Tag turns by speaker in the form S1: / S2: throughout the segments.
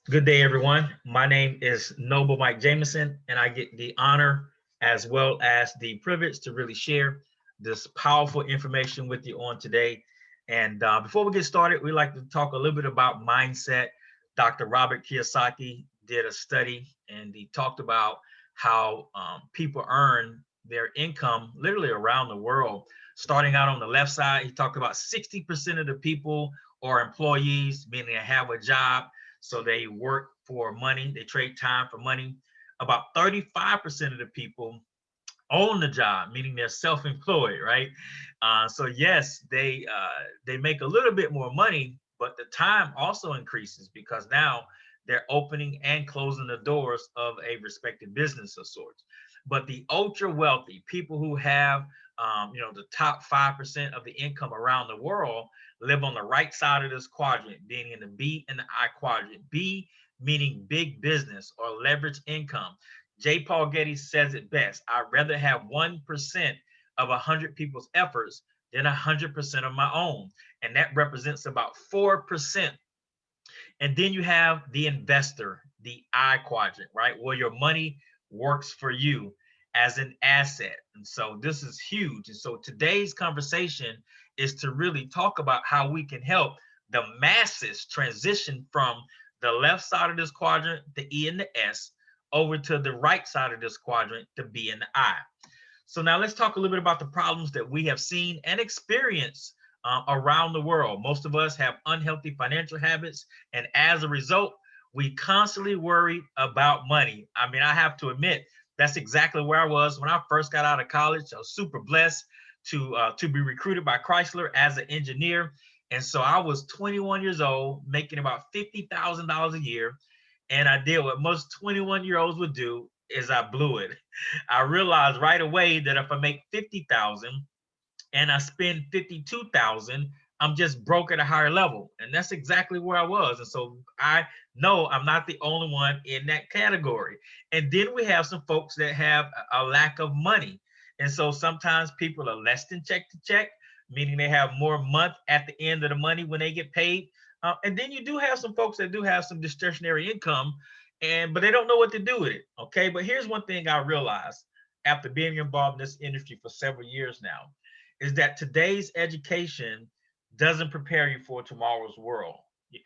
S1: Good day, everyone. My name is Noble Mike Jamison, and I get the honor as well as the privilege to really share this powerful information with you on today. And before we get started, we like to talk a little bit about mindset. Dr. Robert Kiyosaki did a study, and he talked about how people earn their income literally around the world. Starting out on the left side, he talked about 60% of the people are employees, meaning they have a job, so they work for money, they trade time for money. About 35% of the people own the job, meaning they're self-employed, right? So yes, they make a little bit more money, but the time also increases because now they're opening and closing the doors of a respected business of sorts. But the ultra wealthy, people who have the top 5% of the income around the world, live on the right side of this quadrant, being in the B and the I quadrant. B meaning big business or leverage income. J. Paul Getty says it best. I'd rather have 1% of 100 people's efforts than 100% of my own. And that represents about 4%. And then you have the investor, the I quadrant, right? Where your money works for you as an asset. And so this is huge. And so today's conversation is to really talk about how we can help the masses transition from the left side of this quadrant, the E and the S, over to the right side of this quadrant, the B and the I. So now let's talk a little bit about the problems that we have seen and experienced around the world. Most of us have unhealthy financial habits, and as a result, we constantly worry about money. I mean, I have to admit, that's exactly where I was when I first got out of college. I was super blessed to be recruited by Chrysler as an engineer. And so I was 21 years old, making about $50,000 a year. And I did what most 21-year-olds would do is I blew it. I realized right away that if I make 50,000 and I spend 52,000, I'm just broke at a higher level. And that's exactly where I was. And so I know I'm not the only one in that category. And then we have some folks that have a lack of money. And so sometimes people are less than check to check, meaning they have more month at the end of the money when they get paid. And then you do have some folks that do have some discretionary income, but they don't know what to do with it. Okay. But here's one thing I realized after being involved in this industry for several years now is that today's education doesn't prepare you for tomorrow's world.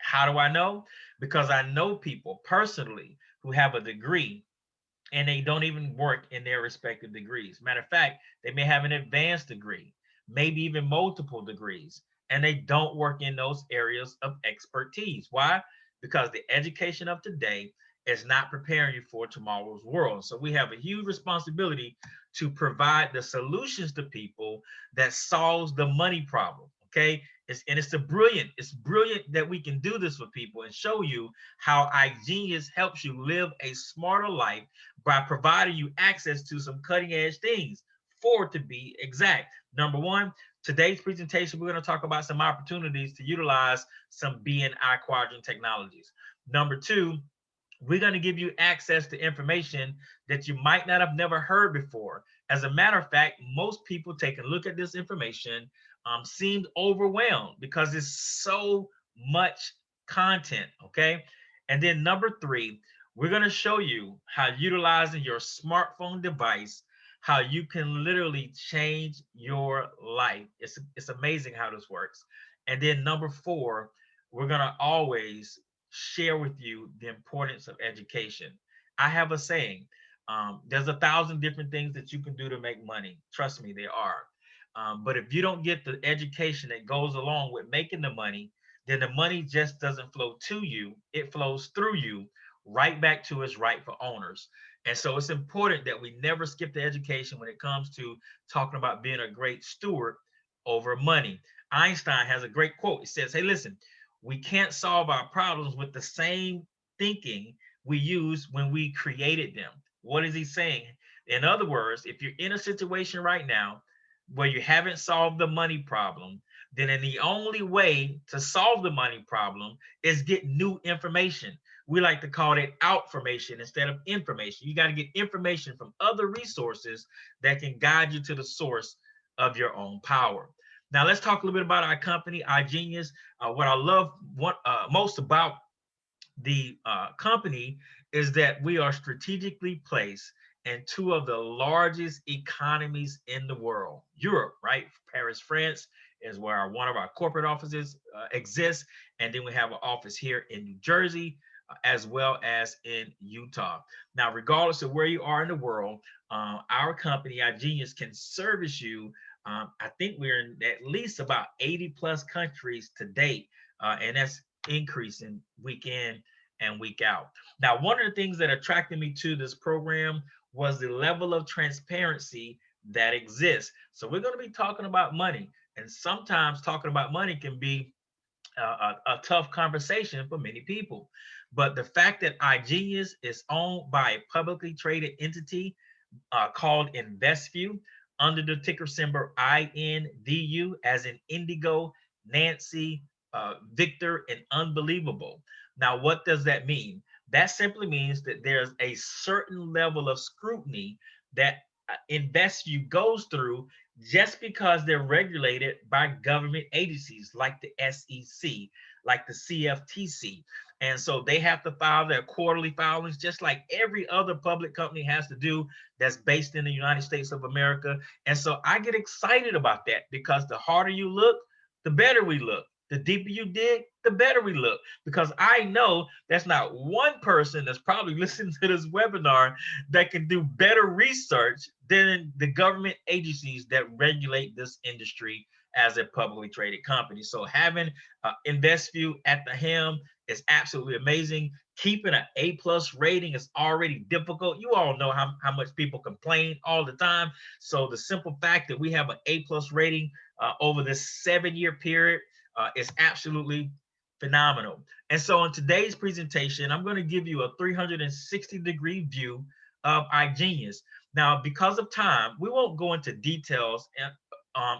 S1: How do I know? Because I know people personally who have a degree and they don't even work in their respective degrees. Matter of fact, they may have an advanced degree, maybe even multiple degrees, and they don't work in those areas of expertise. Why? Because the education of today is not preparing you for tomorrow's world. So we have a huge responsibility to provide the solutions to people that solves the money problem. Okay. It's brilliant that we can do this for people and show you how iGenius helps you live a smarter life by providing you access to some cutting edge things. Four to be exact. Number one, today's presentation, we're going to talk about some opportunities to utilize some B and I quadrant technologies. Number two, we're going to give you access to information that you might not have never heard before. As a matter of fact, most people take a look at this information seemed overwhelmed because it's so much content, okay? And then number three, we're going to show you how utilizing your smartphone device, how you can literally change your life. It's amazing how this works. And then number four, we're going to always share with you the importance of education. I have a saying, there's 1,000 different things that you can do to make money. Trust me, there are. But if you don't get the education that goes along with making the money, then the money just doesn't flow to you. It flows through you right back to its rightful owners. And so it's important that we never skip the education when it comes to talking about being a great steward over money. Einstein has a great quote. He says, hey, listen, we can't solve our problems with the same thinking we used when we created them. What is he saying? In other words, if you're in a situation right now where you haven't solved the money problem, then the only way to solve the money problem is get new information. We like to call it outformation instead of information. You got to get information from other resources that can guide you to the source of your own power. Now, let's talk a little bit about our company, iGenius. What I love most about the company is that we are strategically placed in two of the largest economies in the world. Europe, right? Paris, France is where one of our corporate offices exists. And then we have an office here in New Jersey, as well as in Utah. Now, regardless of where you are in the world, our company, iGenius, can service you. I think we're in at least about 80 plus countries to date, and that's increasing week in and week out. Now, one of the things that attracted me to this program was the level of transparency that exists. So we're going to be talking about money, and sometimes talking about money can be a tough conversation for many people. But the fact that iGenius is owned by a publicly traded entity called InvestView under the ticker symbol INVU, as in Indigo, Nancy, Victor, and Unbelievable. Now, what does that mean? That simply means that there's a certain level of scrutiny that InvestView goes through just because they're regulated by government agencies like the SEC, like the CFTC. And so they have to file their quarterly filings just like every other public company has to do that's based in the United States of America. And so I get excited about that because the harder you look, the better we look. The deeper you dig, the better we look. Because I know there's not one person that's probably listening to this webinar that can do better research than the government agencies that regulate this industry as a publicly traded company. So having InvestView at the helm is absolutely amazing. Keeping an A+ rating is already difficult. You all know how much people complain all the time. So the simple fact that we have an A+ rating over this 7-year period is absolutely phenomenal. And so in today's presentation, I'm going to give you a 360-degree view of iGenius. Now, because of time, we won't go into details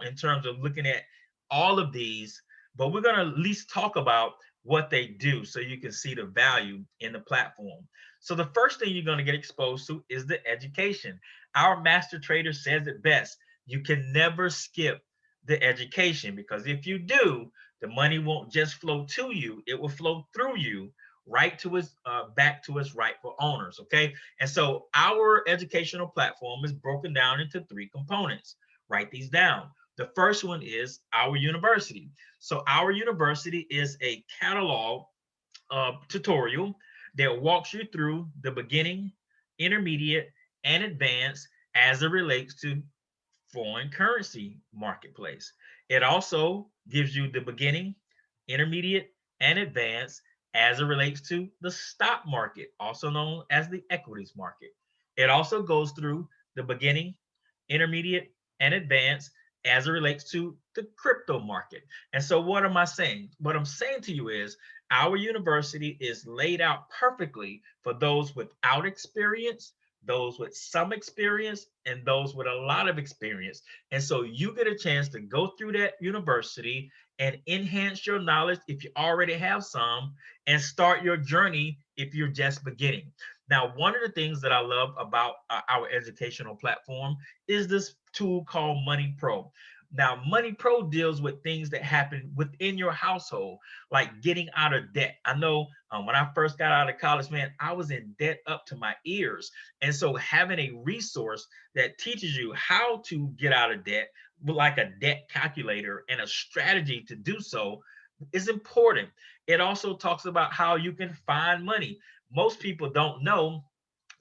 S1: in terms of looking at all of these, but we're going to at least talk about what they do so you can see the value in the platform. So the first thing you're going to get exposed to is the education. Our master trader says it best. You can never skip the education, because if you do, the money won't just flow to you, it will flow through you right to its back to its rightful owners. Okay, and so our educational platform is broken down into 3 components. Write these down. The first one is our university. So our university is a catalog tutorial that walks you through the beginning, intermediate, and advanced as it relates to foreign currency marketplace. It also gives you the beginning, intermediate, and advanced as it relates to the stock market, also known as the equities market. It also goes through the beginning, intermediate, and advanced as it relates to the crypto market. And so what am I saying? What I'm saying to you is our university is laid out perfectly for those without experience, those with some experience, and those with a lot of experience. And so you get a chance to go through that university and enhance your knowledge if you already have some, and start your journey if you're just beginning. Now, one of the things that I love about our educational platform is this tool called Money Pro. Now, Money Pro deals with things that happen within your household, like getting out of debt. I know when I first got out of college, man, I was in debt up to my ears. And so having a resource that teaches you how to get out of debt, like a debt calculator and a strategy to do so, is important. It also talks about how you can find money. Most people don't know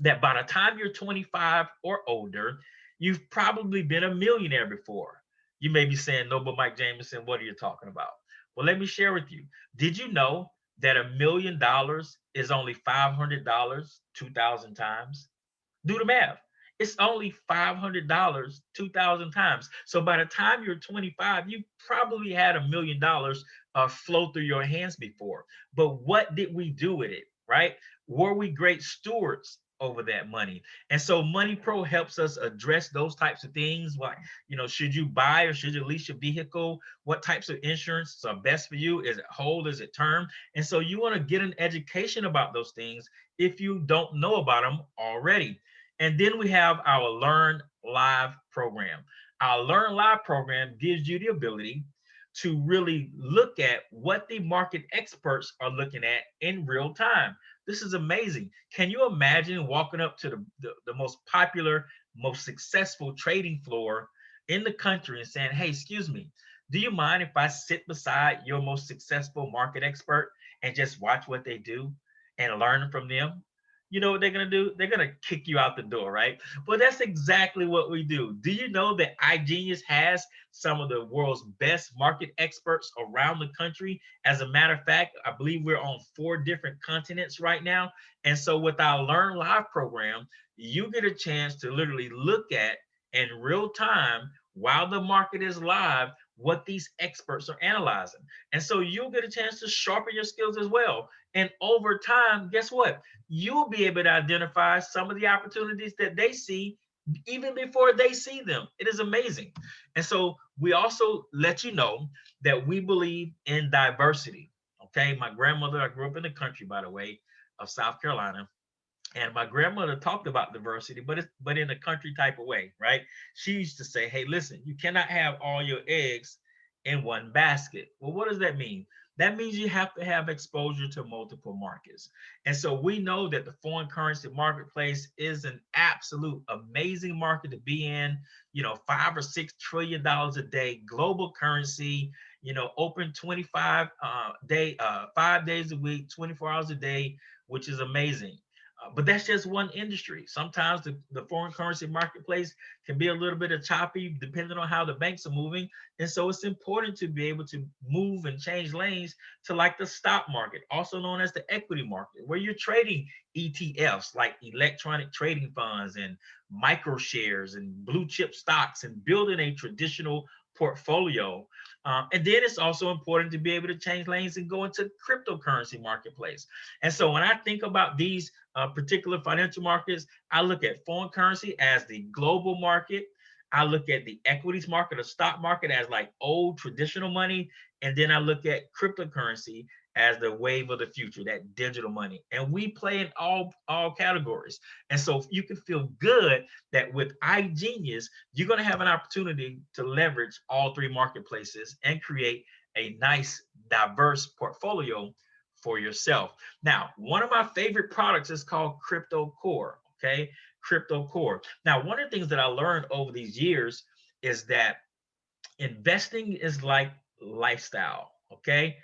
S1: that by the time you're 25 or older, you've probably been a millionaire before. You may be saying, no, but Mike Jamison, what are you talking about? Well, let me share with you. Did you know that $1,000,000 is only $500 2,000 times? Do the math. It's only $500 2,000 times. So by the time you're 25, you probably had $1,000,000 flow through your hands before. But what did we do with it, right? Were we great stewards over that money? And so Money Pro helps us address those types of things. Like, should you buy or should you lease your vehicle? What types of insurance are best for you? Is it whole? Is it term? And so you want to get an education about those things if you don't know about them already. And then we have our Learn Live program. Our Learn Live program gives you the ability to really look at what the market experts are looking at in real time. This is amazing. Can you imagine walking up to the most popular, most successful trading floor in the country and saying, hey, excuse me, do you mind if I sit beside your most successful market expert and just watch what they do and learn from them? You know what they're going to do? They're going to kick you out the door, right? But that's exactly what we do. Do you know that iGenius has some of the world's best market experts around the country? As a matter of fact, I believe we're on 4 different continents right now. And so with our Learn Live program, you get a chance to literally look at in real time while the market is live what these experts are analyzing. And so you'll get a chance to sharpen your skills as well. And over time, guess what? You'll be able to identify some of the opportunities that they see even before they see them. It is amazing. And so we also let you know that we believe in diversity. Okay. My grandmother, I grew up in the country, by the way, of South Carolina. And my grandmother talked about diversity, but in a country type of way, right? She used to say, hey, listen, you cannot have all your eggs in one basket. Well, what does that mean? That means you have to have exposure to multiple markets. And so we know that the foreign currency marketplace is an absolute amazing market to be in, you know, $5 or $6 trillion a day, global currency, you know, open 5 days a week, 24 hours a day, which is amazing. But that's just one industry. Sometimes the foreign currency marketplace can be a little bit of choppy depending on how the banks are moving. And so it's important to be able to move and change lanes to like the stock market, also known as the equity market, where you're trading ETFs like electronic trading funds and micro shares and blue chip stocks and building a traditional portfolio. And then it's also important to be able to change lanes and go into cryptocurrency marketplace. And so when I think about these particular financial markets, I look at foreign currency as the global market. I look at the equities market or stock market as like old traditional money. And then I look at cryptocurrency as the wave of the future, that digital money. And we play in all categories. And so you can feel good that with iGenius, you're going to have an opportunity to leverage all 3 marketplaces and create a nice, diverse portfolio for yourself. Now, one of my favorite products is called Crypto Core. Okay, Crypto Core. Now, one of the things that I learned over these years is that investing is like lifestyle. Okay,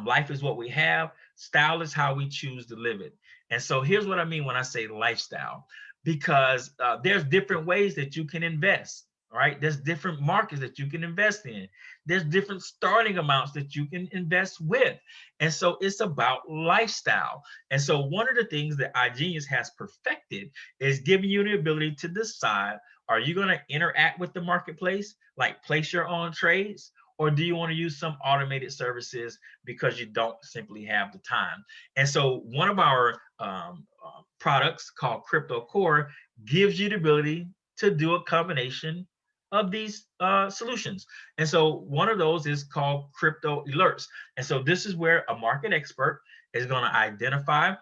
S1: life is what we have. Style is how we choose to live it. And so here's what I mean when I say lifestyle, because there's different ways that you can invest. Right? There's different markets that you can invest in. There's different starting amounts that you can invest with. And so it's about lifestyle. And so one of the things that iGenius has perfected is giving you the ability to decide, are you going to interact with the marketplace, like place your own trades, or do you want to use some automated services because you don't simply have the time? And so one of our products called Crypto Core gives you the ability to do a combination of these solutions. And so one of those is called Crypto Alerts. And so this is where a market expert is going to identify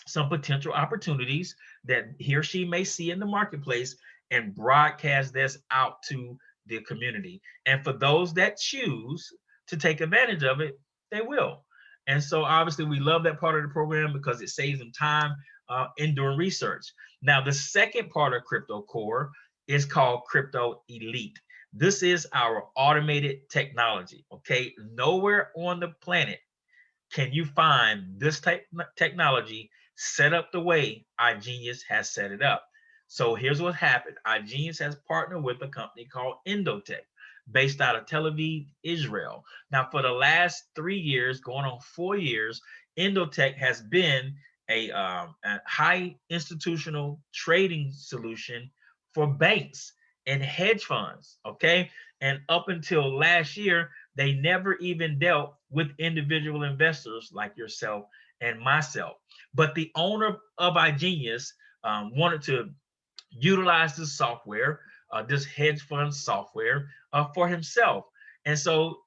S1: some potential opportunities that he or she may see in the marketplace and broadcast this out to the community. And for those that choose to take advantage of it, they will. And so obviously we love that part of the program because it saves them time in doing research. Now, the second part of Crypto Core is called Crypto Elite. This is our automated technology. Okay, nowhere on the planet can you find this type of technology set up the way iGenius has set it up. So here's what happened. iGenius has partnered with a company called Indotech, based out of Tel Aviv, Israel. Now, for the last 3 years, going on 4 years, Indotech has been a high institutional trading solution for banks and hedge funds, okay? And up until last year, they never even dealt with individual investors like yourself and myself. But the owner of iGenius wanted to utilize this software, this hedge fund software, for himself. And so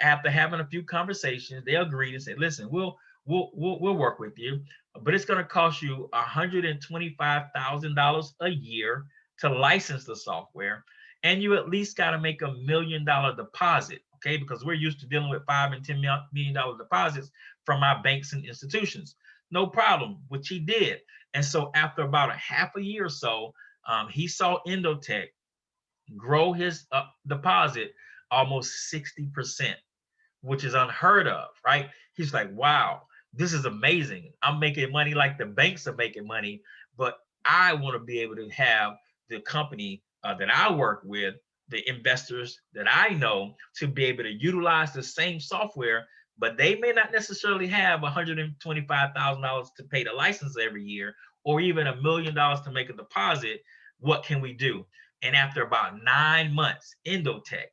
S1: after having a few conversations, they agreed and said, listen, we'll work with you, but it's going to cost you $125,000 a year to license the software. And you at least got to make $1 million deposit. okay? Because we're used to dealing with $5 and $10 million deposits from our banks and institutions. No problem, which he did. And so after about a half a year or so, he saw Indotech grow his deposit almost 60%, which is unheard of, right? He's like, wow, this is amazing. I'm making money like the banks are making money, but I want to be able to have the company that I work with, the investors that I know, to be able to utilize the same software, but they may not necessarily have $125,000 to pay the license every year, or even $1 million to make a deposit. What can we do? And after about 9 months, Indotech,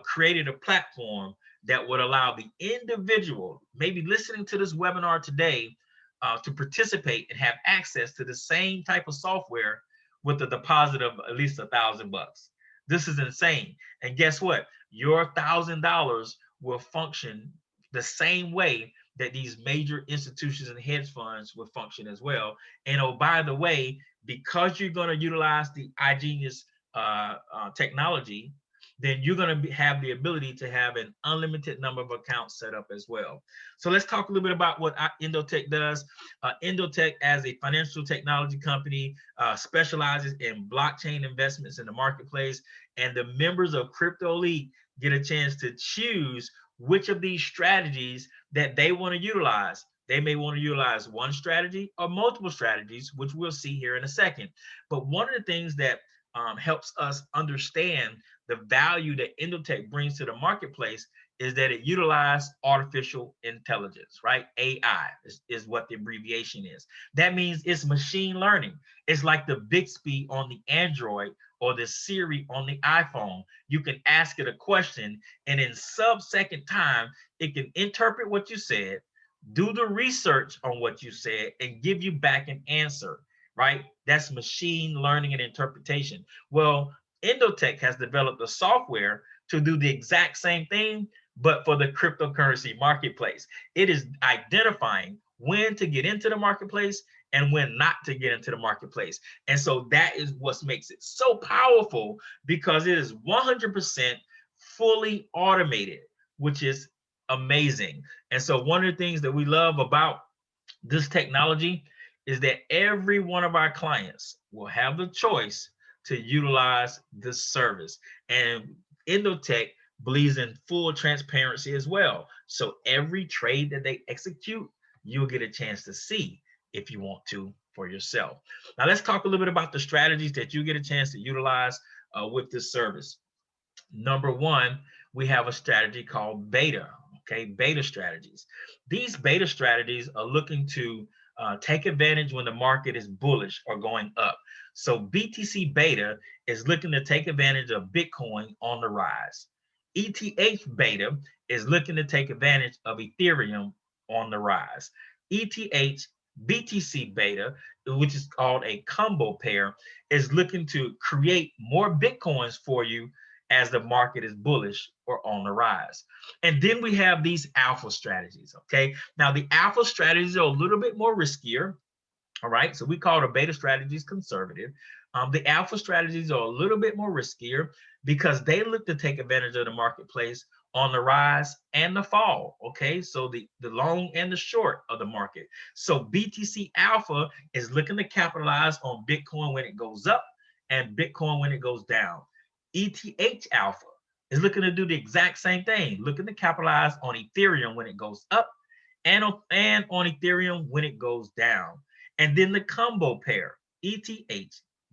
S1: created a platform that would allow the individual, maybe listening to this webinar today, to participate and have access to the same type of software with a deposit of at least $1,000. This is insane. And guess what? Your $1,000 will function the same way that these major institutions and hedge funds will function as well. And oh, by the way, because you're going to utilize the iGenius technology, then you're going to have the ability to have an unlimited number of accounts set up as well. So let's talk a little bit about what Indotech does. Indotech, as a financial technology company, specializes in blockchain investments in the marketplace, and the members of Crypto Elite get a chance to choose which of these strategies that they want to utilize. They may want to utilize one strategy or multiple strategies, which we'll see here in a second. But one of the things that helps us understand the value that Indotech brings to the marketplace is that it utilizes artificial intelligence, right? AI is what the abbreviation is. That means it's machine learning. It's like the Bixby on the Android or the Siri on the iPhone. You can ask it a question, and in sub-second time, it can interpret what you said, do the research on what you said, and give you back an answer, right? That's machine learning and interpretation. Well, Indotech has developed a software to do the exact same thing, but for the cryptocurrency marketplace. It is identifying when to get into the marketplace and when not to get into the marketplace. And so that is what makes it so powerful, because it is 100% fully automated, which is amazing. And so one of the things that we love about this technology is that every one of our clients will have the choice to utilize this service. And Indotech believes in full transparency as well. So every trade that they execute, you'll get a chance to see if you want to for yourself. Now let's talk a little bit about the strategies that you get a chance to utilize with this service. Number one, we have a strategy called beta. Okay, beta strategies. These beta strategies are looking to take advantage when the market is bullish or going up. So BTC beta is looking to take advantage of Bitcoin on the rise. ETH beta is looking to take advantage of Ethereum on the rise. ETH BTC beta, which is called a combo pair, is looking to create more Bitcoins for you as the market is bullish or on the rise. And then we have these alpha strategies, okay? Now, the alpha strategies are a little bit more riskier, all right? So we call the beta strategies conservative. The alpha strategies are a little bit more riskier because they look to take advantage of the marketplace on the rise and the fall, okay? So the long and the short of the market. So BTC Alpha is looking to capitalize on Bitcoin when it goes up and Bitcoin when it goes down. ETH Alpha is looking to do the exact same thing, looking to capitalize on Ethereum when it goes up and on Ethereum when it goes down. And then the combo pair, ETH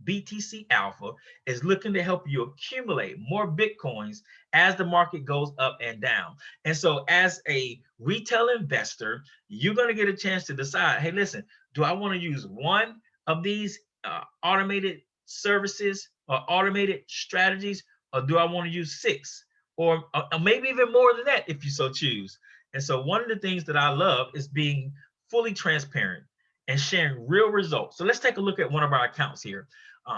S1: BTC Alpha, is looking to help you accumulate more Bitcoins as the market goes up and down. And so as a retail investor, you're going to get a chance to decide, hey, listen, do I want to use one of these automated services or automated strategies, or do I want to use 6 or maybe even more than that if you so choose? And so one of the things that I love is being fully transparent and sharing real results. So let's take a look at one of our accounts here.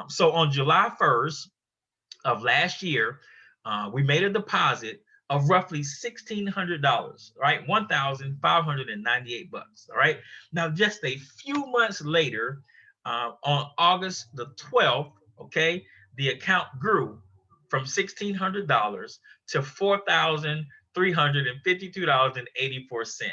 S1: So on July 1st of last year, we made a deposit of roughly $1,600, right? $1,598, all right? Now, just a few months later, on August the 12th, okay, the account grew from $1,600 to $4,352.84.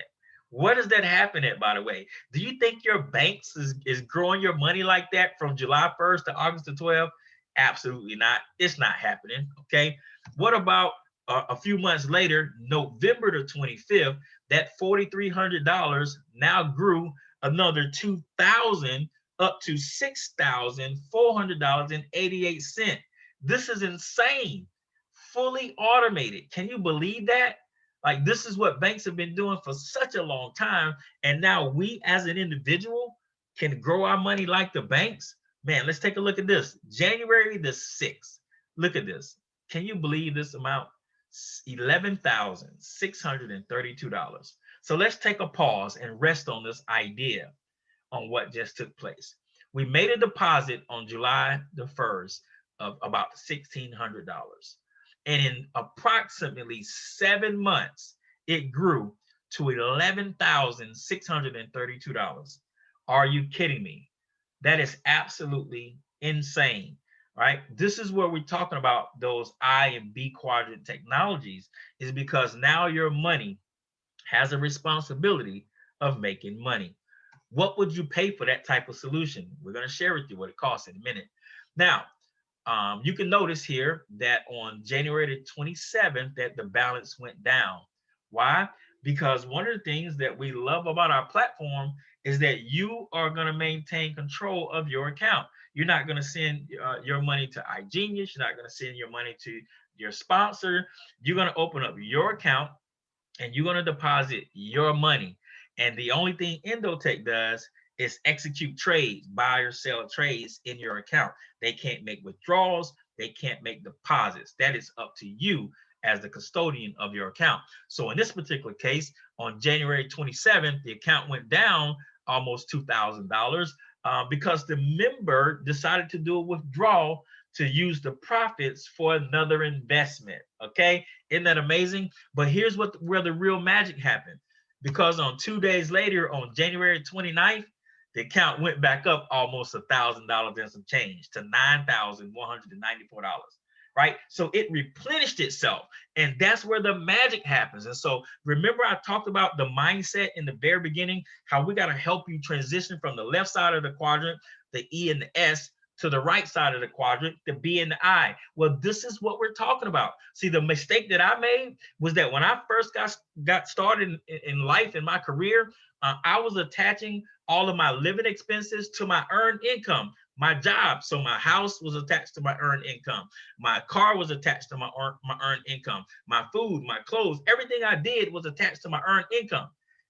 S1: What does that happen at, by the way? Do you think your banks is growing your money like that from July 1st to August the 12th? Absolutely not. It's not happening. Okay. What about a few months later, November the 25th, that $4,300 now grew another $2,000 up to $6,400.88. This is insane. Fully automated. Can you believe that? Like, this is what banks have been doing for such a long time. And now we as an individual can grow our money like the banks. Man, let's take a look at this. January the 6th. Look at this. Can you believe this amount? $11,632. So let's take a pause and rest on this idea on what just took place. We made a deposit on July the 1st of about $1,600. And in approximately 7 months, it grew to $11,632. Are you kidding me? That is absolutely insane, right? This is where we're talking about those I and B quadrant technologies, is because now your money has a responsibility of making money. What would you pay for that type of solution? We're going to share with you what it costs in a minute. Now, you can notice here that on January the 27th that the balance went down. Why? Because one of the things that we love about our platform is that you are going to maintain control of your account. You're not going to send your money to iGenius. You're not going to send your money to your sponsor. You're going to open up your account and you're going to deposit your money. And the only thing Indotech does is execute trades, buy or sell trades in your account. They can't make withdrawals. They can't make deposits. That is up to you as the custodian of your account. So in this particular case, on January 27th, the account went down almost $2,000 because the member decided to do a withdrawal to use the profits for another investment. Okay, isn't that amazing? But here's where the real magic happened. Because on 2 days later, on January 29th, the account went back up almost $1,000 and some change to $9,194, right? So it replenished itself, and that's where the magic happens. And so remember, I talked about the mindset in the very beginning, how we got to help you transition from the left side of the quadrant, the E and the S, to the right side of the quadrant, the B and the I. Well, this is what we're talking about. See, the mistake that I made was that when I first got started in life, in my career, I was attaching all of my living expenses to my earned income, my job. So my house was attached to my earned income. My car was attached to my earned income. My food, my clothes, everything I did was attached to my earned income.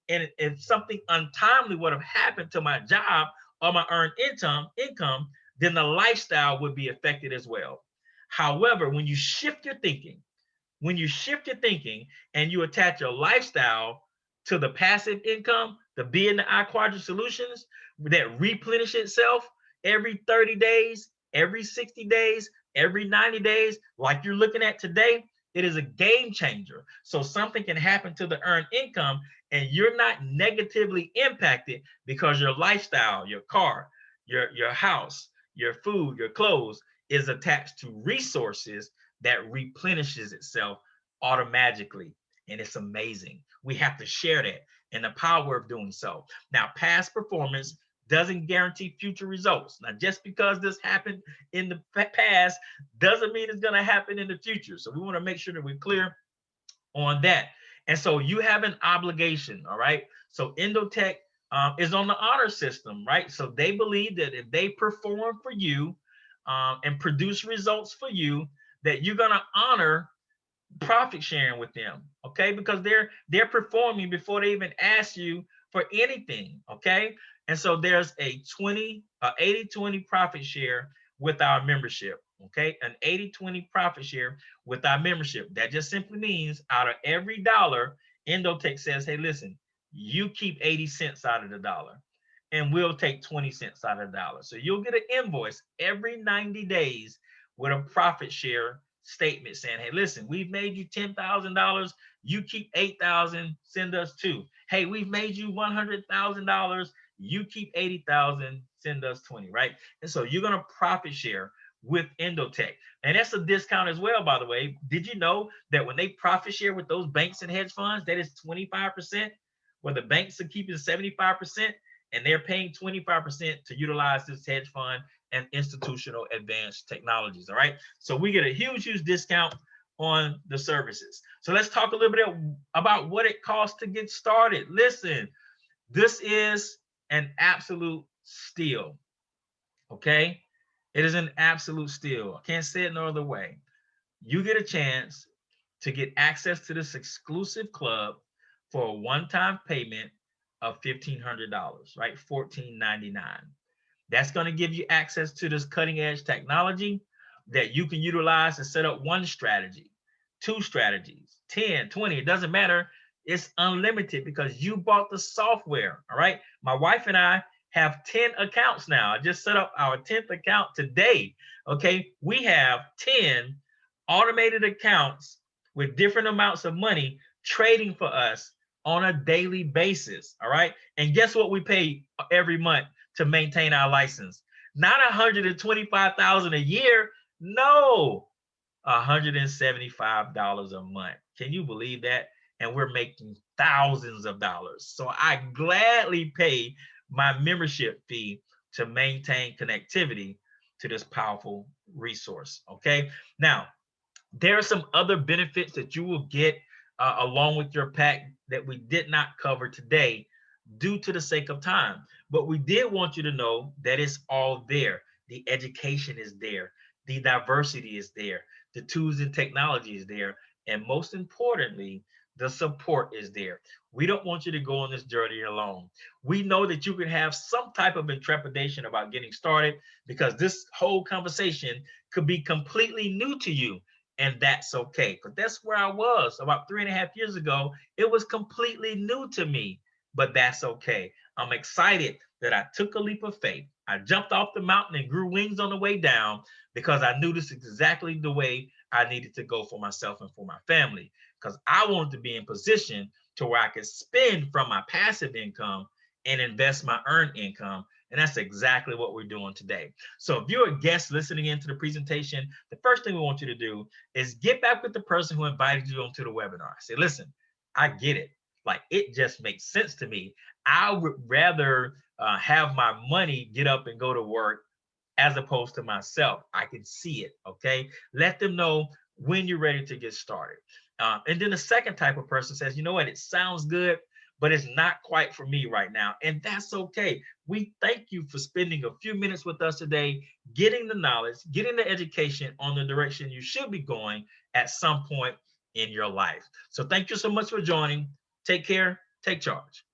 S1: And if something untimely would have happened to my job or my earned income, then the lifestyle would be affected as well. However, when you shift your thinking, and you attach your lifestyle to the passive income, the B and the I quadrant solutions that replenish itself every 30 days, every 60 days, every 90 days, like you're looking at today, it is a game changer. So something can happen to the earned income and you're not negatively impacted because your lifestyle, your car, your house, your food, your clothes is attached to resources that replenishes itself automatically. And it's amazing. We have to share that and the power of doing so. Now, past performance doesn't guarantee future results. Now, just because this happened in the past doesn't mean it's going to happen in the future. So we want to make sure that we're clear on that. And so you have an obligation, all right? So Indotech is on the honor system, right? So they believe that if they perform for you and produce results for you, that you're going to honor profit sharing with them, okay? Because they're performing before they even ask you for anything, okay? And so there's a 80-20 profit share with our membership, okay? An 80-20 profit share with our membership. That just simply means out of every dollar, Indotech says, hey, listen, you keep 80 cents out of the dollar and we'll take 20 cents out of the dollar. So you'll get an invoice every 90 days with a profit share statement saying, hey, listen, we've made you $10,000. You keep 8,000, send us 2. Hey, we've made you $100,000. You keep 80,000, send us 20, right? And so you're going to profit share with Indotech. And that's a discount as well, by the way. Did you know that when they profit share with those banks and hedge funds, that is 25%, where the banks are keeping 75% and they're paying 25% to utilize this hedge fund and institutional advanced technologies. All right. So we get a huge, huge discount on the services. So let's talk a little bit about what it costs to get started. Listen, this is an absolute steal. Okay. It is an absolute steal. I can't say it no other way. You get a chance to get access to this exclusive club for a one-time payment of $1,500, right? $1,499. That's going to give you access to this cutting-edge technology that you can utilize to set up one strategy, two strategies, 10, 20, it doesn't matter. It's unlimited because you bought the software, all right? My wife and I have 10 accounts now. I just set up our 10th account today, okay? We have 10 automated accounts with different amounts of money trading for us on a daily basis, all right? And guess what we pay every month to maintain our license? Not $125,000 a year, no, $175 a month. Can you believe that? And we're making thousands of dollars. So I gladly pay my membership fee to maintain connectivity to this powerful resource, okay? Now, there are some other benefits that you will get along with your pack that we did not cover today due to the sake of time. But we did want you to know that it's all there. The education is there. The diversity is there. The tools and technology is there. And most importantly, the support is there. We don't want you to go on this journey alone. We know that you can have some type of intrepidation about getting started because this whole conversation could be completely new to you. And that's okay. But that's where I was about 3.5 years ago. It was completely new to me, but that's okay. I'm excited that I took a leap of faith. I jumped off the mountain and grew wings on the way down because I knew this is exactly the way I needed to go for myself and for my family. Because I wanted to be in position to where I could spend from my passive income and invest my earned income. And that's exactly what we're doing today. So if you're a guest listening into the presentation, the first thing we want you to do is get back with the person who invited you onto the webinar. Say, listen, I get it. Like, it just makes sense to me. I would rather have my money get up and go to work as opposed to myself. I can see it, okay? Let them know when you're ready to get started. And then the second type of person says, you know what, it sounds good, but it's not quite for me right now. And that's okay. We thank you for spending a few minutes with us today, getting the knowledge, getting the education on the direction you should be going at some point in your life. So thank you so much for joining. Take care. Take charge.